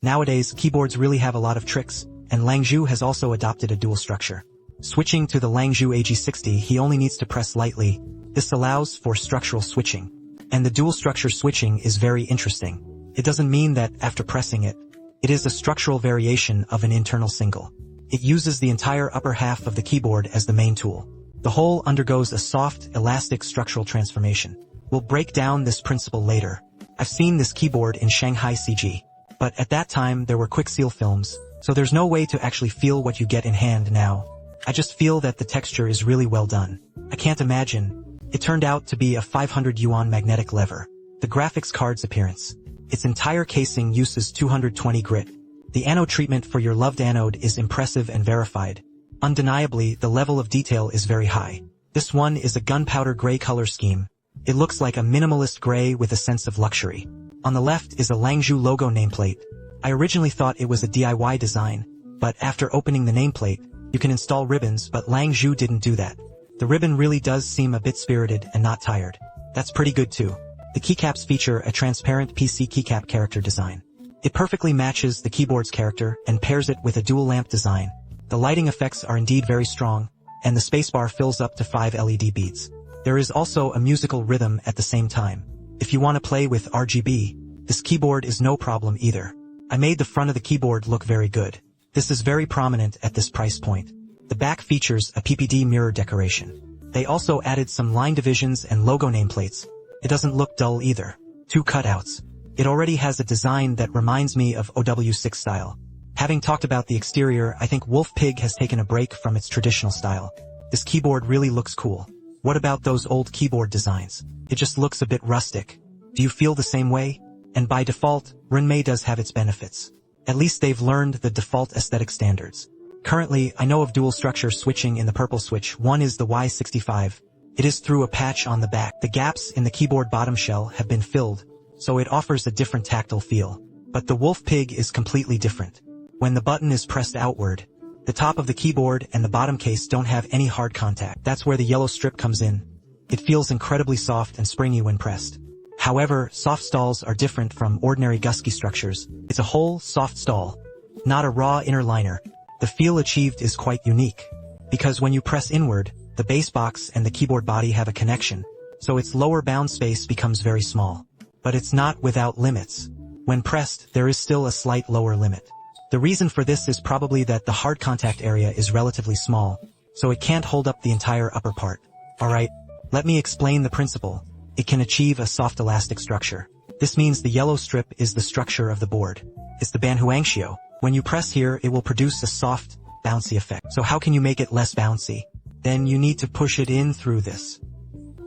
Nowadays, keyboards really have a lot of tricks, and Langzhu has also adopted a dual structure. Switching to the Langzhu AG60, he only needs to press lightly. This allows for structural switching. And the dual structure switching is very interesting. It doesn't mean that after pressing it, it is a structural variation of an internal single. It uses the entire upper half of the keyboard as the main tool. The whole undergoes a soft, elastic structural transformation. We'll break down this principle later. I've seen this keyboard in Shanghai CG. But at that time there were quick seal films, so there's no way to actually feel what you get in hand now. I just feel that the texture is really well done. I can't imagine. It turned out to be a 500 yuan magnetic lever. The graphics card's appearance. Its entire casing uses 220 grit. The anode treatment for your loved anode is impressive and verified. Undeniably, the level of detail is very high. This one is a gunpowder gray color scheme. It looks like a minimalist gray with a sense of luxury. On the left is a Langzhu logo nameplate. I originally thought it was a DIY design, but after opening the nameplate, you can install ribbons, but Langzhu didn't do that. The ribbon really does seem a bit spirited and not tired. That's pretty good too. The keycaps feature a transparent PC keycap character design. It perfectly matches the keyboard's character and pairs it with a dual lamp design. The lighting effects are indeed very strong, and the spacebar fills up to 5 LED beats. There is also a musical rhythm at the same time. If you want to play with RGB, this keyboard is no problem either. I made the front of the keyboard look very good. This is very prominent at this price point. The back features a PPD mirror decoration. They also added some line divisions and logo nameplates. It doesn't look dull either. 2 cutouts. It already has a design that reminds me of OW6 style. Having talked about the exterior, I think Wolf Pig has taken a break from its traditional style. This keyboard really looks cool. What about those old keyboard designs? It just looks a bit rustic. Do you feel the same way? And by default, Runmei does have its benefits. At least they've learned the default aesthetic standards. Currently, I know of dual structure switching in the purple switch. One is the Y65. It is through a patch on the back. The gaps in the keyboard bottom shell have been filled, so it offers a different tactile feel. But the Wolf Pig is completely different. When the button is pressed outward, the top of the keyboard and the bottom case don't have any hard contact. That's where the yellow strip comes in. It feels incredibly soft and springy when pressed. However, soft stalls are different from ordinary gusky structures. It's a whole, soft stall, not a raw inner liner. The feel achieved is quite unique, because when you press inward, the bass box and the keyboard body have a connection, so its lower bound space becomes very small. But it's not without limits. When pressed, there is still a slight lower limit. The reason for this is probably that the hard contact area is relatively small, so it can't hold up the entire upper part. Alright, let me explain the principle. It can achieve a soft elastic structure. This means the yellow strip is the structure of the board. It's the Banhuangxiu. When you press here, it will produce a soft, bouncy effect. So how can you make it less bouncy? Then you need to push it in through this.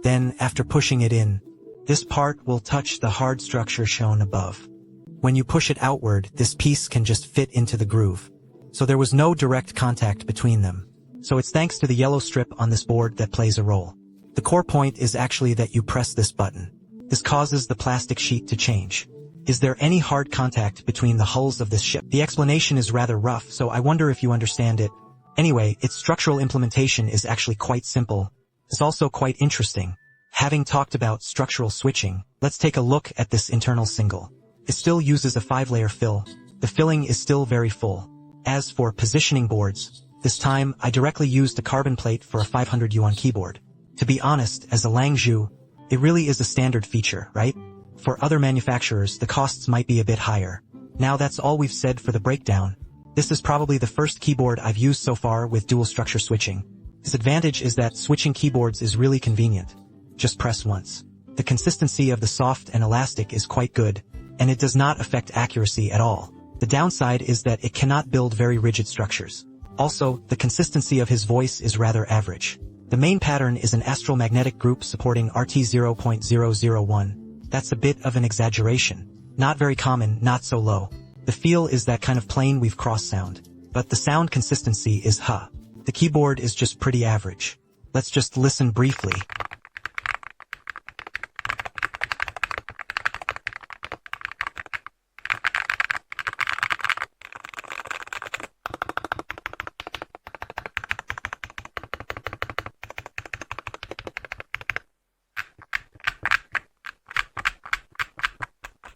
Then, after pushing it in, this part will touch the hard structure shown above. When you push it outward, this piece can just fit into the groove. So there was no direct contact between them. So it's thanks to the yellow strip on this board that plays a role. The core point is actually that you press this button. This causes the plastic sheet to change. Is there any hard contact between the hulls of this ship? The explanation is rather rough, so I wonder if you understand it. Anyway, its structural implementation is actually quite simple. It's also quite interesting. Having talked about structural switching, let's take a look at this internal single. It still uses a 5-layer fill. The filling is still very full. As for positioning boards, this time I directly used a carbon plate for a 500 yuan keyboard. To be honest, as a Langzhu, it really is a standard feature, right? For other manufacturers, the costs might be a bit higher. Now that's all we've said for the breakdown. This is probably the first keyboard I've used so far with dual structure switching. Its advantage is that switching keyboards is really convenient. Just press once. The consistency of the soft and elastic is quite good, and it does not affect accuracy at all. The downside is that it cannot build very rigid structures. Also, the consistency of his voice is rather average. The main pattern is an astral magnetic group supporting RT0.001. That's a bit of an exaggeration. Not very common, not so low. The feel is that kind of plain weave cross sound. But the sound consistency is huh. The keyboard is just pretty average. Let's just listen briefly.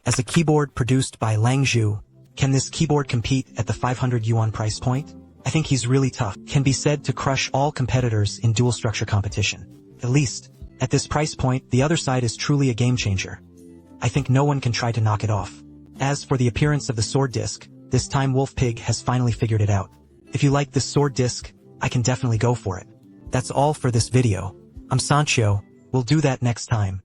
As a keyboard produced by Langzhu, Can this keyboard compete at the 500 yuan price point? I think he's really tough. Can be said to crush all competitors in dual structure competition. At least, at this price point, the other side is truly a game changer. I think no one can try to knock it off. As for the appearance of the sword disc, this time Wolfpig has finally figured it out. If you like this sword disc, I can definitely go for it. That's all for this video. I'm Sancho, we'll do that next time.